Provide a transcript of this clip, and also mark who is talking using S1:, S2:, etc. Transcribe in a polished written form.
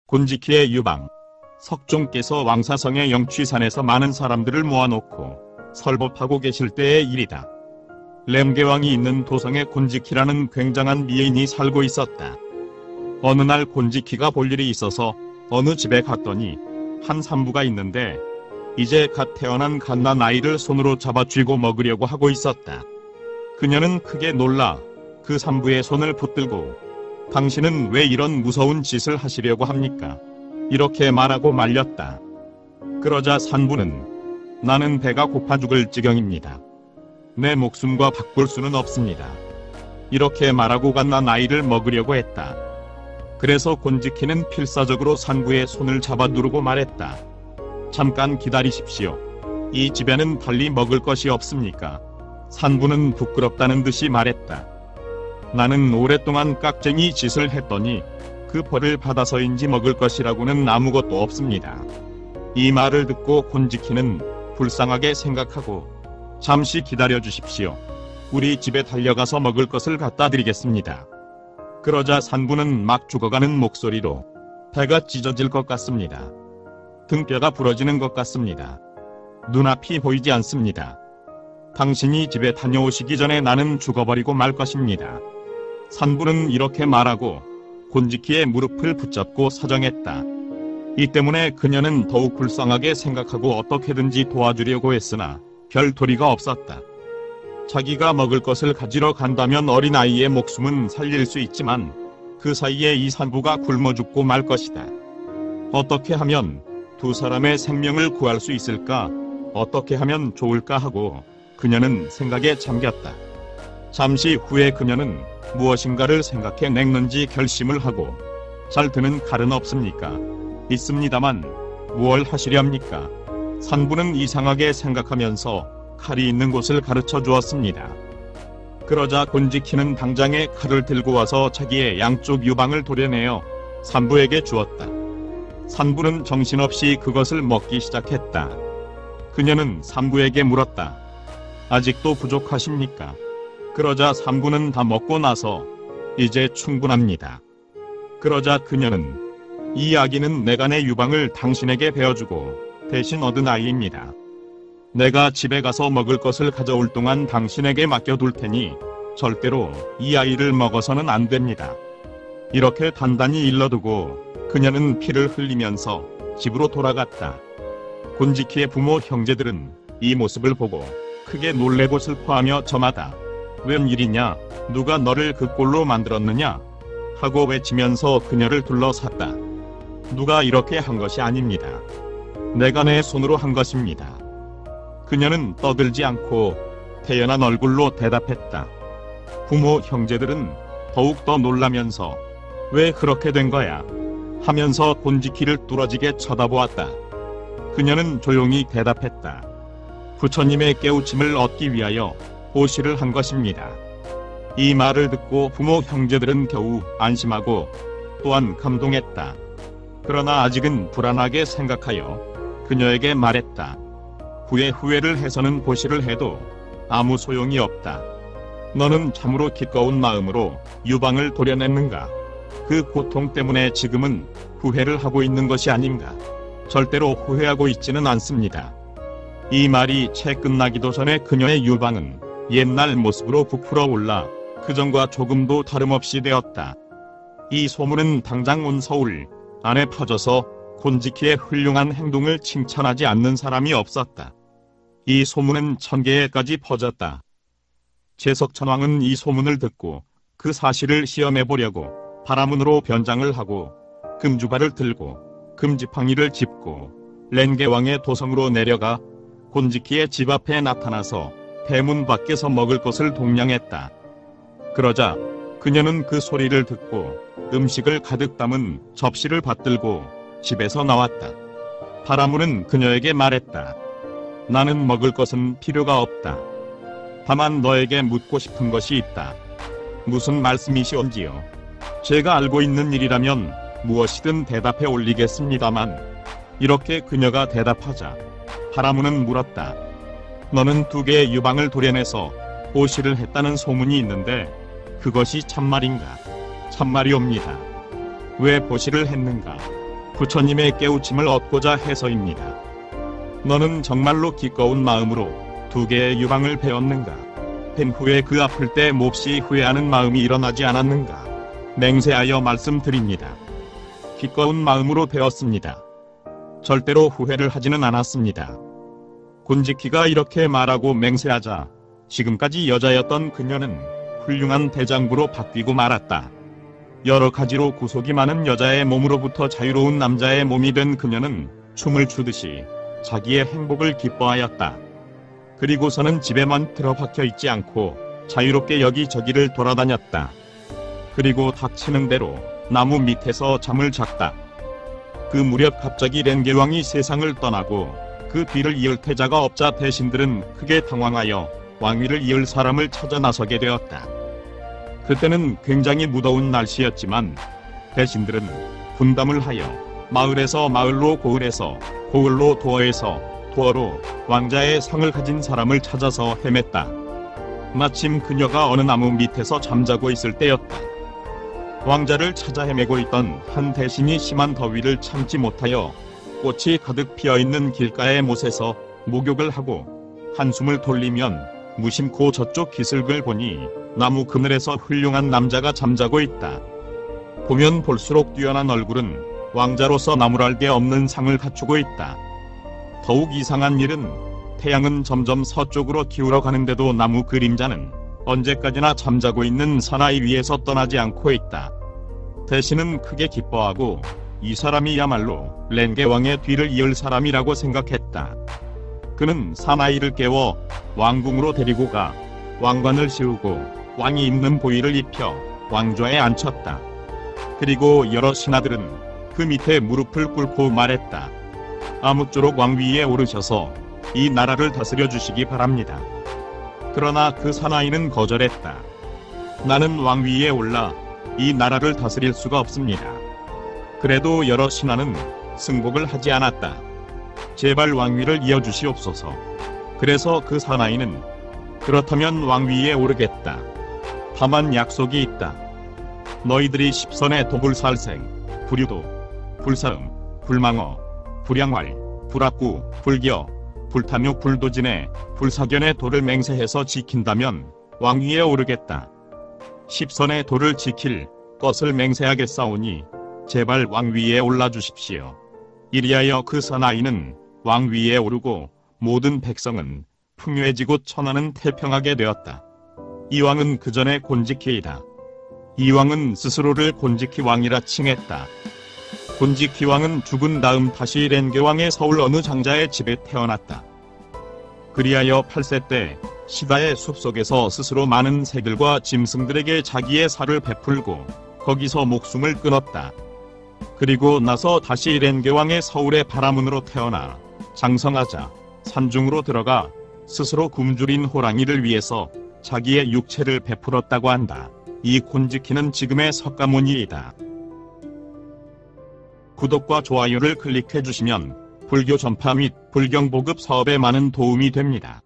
S1: 곤지키의 유방. 석종께서 왕사성의 영취산에서 많은 사람들을 모아놓고 설법하고 계실 때의 일이다. 램계왕이 있는 도성에 곤지키라는 굉장한 미인이 살고 있었다. 어느 날 곤지키가 볼 일이 있어서 어느 집에 갔더니 한 산부가 있는데 이제 갓 태어난 갓난 아이를 손으로 잡아 쥐고 먹으려고 하고 있었다. 그녀는 크게 놀라 그 산부의 손을 붙들고 당신은 왜 이런 무서운 짓을 하시려고 합니까? 이렇게 말하고 말렸다. 그러자 산부는 나는 배가 고파 죽을 지경입니다. 내 목숨과 바꿀 수는 없습니다. 이렇게 말하고 갓난 아이를 먹으려고 했다. 그래서 곤지키는 필사적으로 산부의 손을 잡아 누르고 말했다. 잠깐 기다리십시오. 이 집에는 달리 먹을 것이 없습니까? 산부는 부끄럽다는 듯이 말했다. 나는 오랫동안 깍쟁이 짓을 했더니 그 벌을 받아서인지 먹을 것이라고는 아무것도 없습니다. 이 말을 듣고 곤지키는 불쌍하게 생각하고 잠시 기다려 주십시오. 우리 집에 달려가서 먹을 것을 갖다 드리겠습니다. 그러자 산부는 막 죽어가는 목소리로 배가 찢어질 것 같습니다. 등뼈가 부러지는 것 같습니다. 눈앞이 보이지 않습니다. 당신이 집에 다녀오시기 전에 나는 죽어버리고 말 것입니다. 산부는 이렇게 말하고 곤지키의 무릎을 붙잡고 사정했다. 이 때문에 그녀는 더욱 불쌍하게 생각하고 어떻게든지 도와주려고 했으나 별 도리가 없었다. 자기가 먹을 것을 가지러 간다면 어린아이의 목숨은 살릴 수 있지만 그 사이에 이 산부가 굶어 죽고 말 것이다. 어떻게 하면 두 사람의 생명을 구할 수 있을까? 어떻게 하면 좋을까 하고 그녀는 생각에 잠겼다. 잠시 후에 그녀는 무엇인가를 생각해 냈는지 결심을 하고 잘 드는 칼은 없습니까? 있습니다만 무얼 하시렵니까? 산부는 이상하게 생각하면서 칼이 있는 곳을 가르쳐 주었습니다. 그러자 곤지키는 당장에 칼을 들고 와서 자기의 양쪽 유방을 도려내어 산부에게 주었다. 산부는 정신없이 그것을 먹기 시작했다. 그녀는 산부에게 물었다. 아직도 부족하십니까? 그러자 산부는 다 먹고 나서 이제 충분합니다. 그러자 그녀는 이 아기는 내가 내 유방을 당신에게 베어주고 대신 얻은 아이입니다. 내가 집에 가서 먹을 것을 가져올 동안 당신에게 맡겨둘 테니 절대로 이 아이를 먹어서는 안 됩니다. 이렇게 단단히 일러두고 그녀는 피를 흘리면서 집으로 돌아갔다. 곤지키의 부모 형제들은 이 모습을 보고 크게 놀래고 슬퍼하며 저마다 웬일이냐? 누가 너를 그 꼴로 만들었느냐? 하고 외치면서 그녀를 둘러쌌다. 누가 이렇게 한 것이 아닙니다. 내가 내 손으로 한 것입니다. 그녀는 떠들지 않고 태연한 얼굴로 대답했다. 부모 형제들은 더욱더 놀라면서 왜 그렇게 된 거야? 하면서 곤지키를 뚫어지게 쳐다보았다. 그녀는 조용히 대답했다. 부처님의 깨우침을 얻기 위하여 보시를 한 것입니다. 이 말을 듣고 부모 형제들은 겨우 안심하고 또한 감동했다. 그러나 아직은 불안하게 생각하여 그녀에게 말했다. 후회를 해서는 보시를 해도 아무 소용이 없다. 너는 참으로 기꺼운 마음으로 유방을 도려냈는가? 그 고통 때문에 지금은 후회를 하고 있는 것이 아닌가? 절대로 후회하고 있지는 않습니다. 이 말이 채 끝나기도 전에 그녀의 유방은 옛날 모습으로 부풀어 올라 그전과 조금도 다름없이 되었다. 이 소문은 당장 온 서울 안에 퍼져서 곤지키의 훌륭한 행동을 칭찬하지 않는 사람이 없었다. 이 소문은 천계에까지 퍼졌다. 제석천왕은 이 소문을 듣고 그 사실을 시험해보려고 바라문으로 변장을 하고 금주발을 들고 금지팡이를 짚고 렌계왕의 도성으로 내려가 곤지키의 집 앞에 나타나서 대문 밖에서 먹을 것을 독량했다. 그러자 그녀는 그 소리를 듣고 음식을 가득 담은 접시를 받들고 집에서 나왔다. 바라문은 그녀에게 말했다. 나는 먹을 것은 필요가 없다. 다만 너에게 묻고 싶은 것이 있다. 무슨 말씀이시온지요? 제가 알고 있는 일이라면 무엇이든 대답해 올리겠습니다만. 이렇게 그녀가 대답하자 바라문은 물었다. 너는 2개의 유방을 도려내서 보시를 했다는 소문이 있는데 그것이 참말인가? 참말이옵니다. 왜 보시를 했는가? 부처님의 깨우침을 얻고자 해서입니다. 너는 정말로 기꺼운 마음으로 두 개의 유방을 배웠는가? 팬 후에 그 아플 때 몹시 후회하는 마음이 일어나지 않았는가? 맹세하여 말씀드립니다. 기꺼운 마음으로 배웠습니다. 절대로 후회를 하지는 않았습니다. 곤지키가 이렇게 말하고 맹세하자 지금까지 여자였던 그녀는 훌륭한 대장부로 바뀌고 말았다. 여러 가지로 구속이 많은 여자의 몸으로부터 자유로운 남자의 몸이 된 그녀는 춤을 추듯이 자기의 행복을 기뻐하였다. 그리고서는 집에만 틀어박혀 있지 않고 자유롭게 여기저기를 돌아다녔다. 그리고 닥치는 대로 나무 밑에서 잠을 잤다. 그 무렵 갑자기 렌게왕이 세상을 떠나고 그 뒤를 이을 태자가 없자 대신들은 크게 당황하여 왕위를 이을 사람을 찾아 나서게 되었다. 그때는 굉장히 무더운 날씨였지만 대신들은 분담을 하여 마을에서 마을로 고을에서 고을로 도어에서 도어로 왕자의 상을 가진 사람을 찾아서 헤맸다. 마침 그녀가 어느 나무 밑에서 잠자고 있을 때였다. 왕자를 찾아 헤매고 있던 한 대신이 심한 더위를 참지 못하여 꽃이 가득 피어있는 길가의 못에서 목욕을 하고 한숨을 돌리면 무심코 저쪽 기슭을 보니 나무 그늘에서 훌륭한 남자가 잠자고 있다. 보면 볼수록 뛰어난 얼굴은 왕자로서 나무랄 게 없는 상을 갖추고 있다. 더욱 이상한 일은 태양은 점점 서쪽으로 기울어 가는데도 나무 그림자는 언제까지나 잠자고 있는 사나이 위에서 떠나지 않고 있다. 대신은 크게 기뻐하고 이 사람이야말로 렌게왕의 뒤를 이을 사람이라고 생각했다. 그는 사나이를 깨워 왕궁으로 데리고 가 왕관을 씌우고 왕이 입는 보위를 입혀 왕좌에 앉혔다. 그리고 여러 신하들은 그 밑에 무릎을 꿇고 말했다. 아무쪼록 왕위에 오르셔서 이 나라를 다스려 주시기 바랍니다. 그러나 그 사나이는 거절했다. 나는 왕위에 올라 이 나라를 다스릴 수가 없습니다. 그래도 여러 신하는 승복을 하지 않았다. 제발 왕위를 이어주시옵소서. 그래서 그 사나이는 그렇다면 왕위에 오르겠다. 다만 약속이 있다. 너희들이 십선의 도불살생, 불유도, 불사음, 불망어, 불양활, 불악구, 불교, 불탐욕, 불도진의, 불사견의 도를 맹세해서 지킨다면 왕위에 오르겠다. 십선의 도를 지킬 것을 맹세하겠사오니 제발 왕위에 올라주십시오. 이리하여 그 사나이는 왕위에 오르고 모든 백성은 풍요해지고 천하는 태평하게 되었다. 이 왕은 그 전에 곤지키이다. 이 왕은 스스로를 곤지키 왕이라 칭했다. 곤지키 왕은 죽은 다음 다시 렌게왕의 서울 어느 장자의 집에 태어났다. 그리하여 8세 때 시다의 숲속에서 스스로 많은 새들과 짐승들에게 자기의 살을 베풀고 거기서 목숨을 끊었다. 그리고 나서 다시 렌게왕의 서울의 바라문으로 태어나 장성하자 산중으로 들어가 스스로 굶주린 호랑이를 위해서 자기의 육체를 베풀었다고 한다. 이 곤지키는 지금의 석가모니이다. 구독과 좋아요를 클릭해 주시면 불교 전파 및 불경 보급 사업에 많은 도움이 됩니다.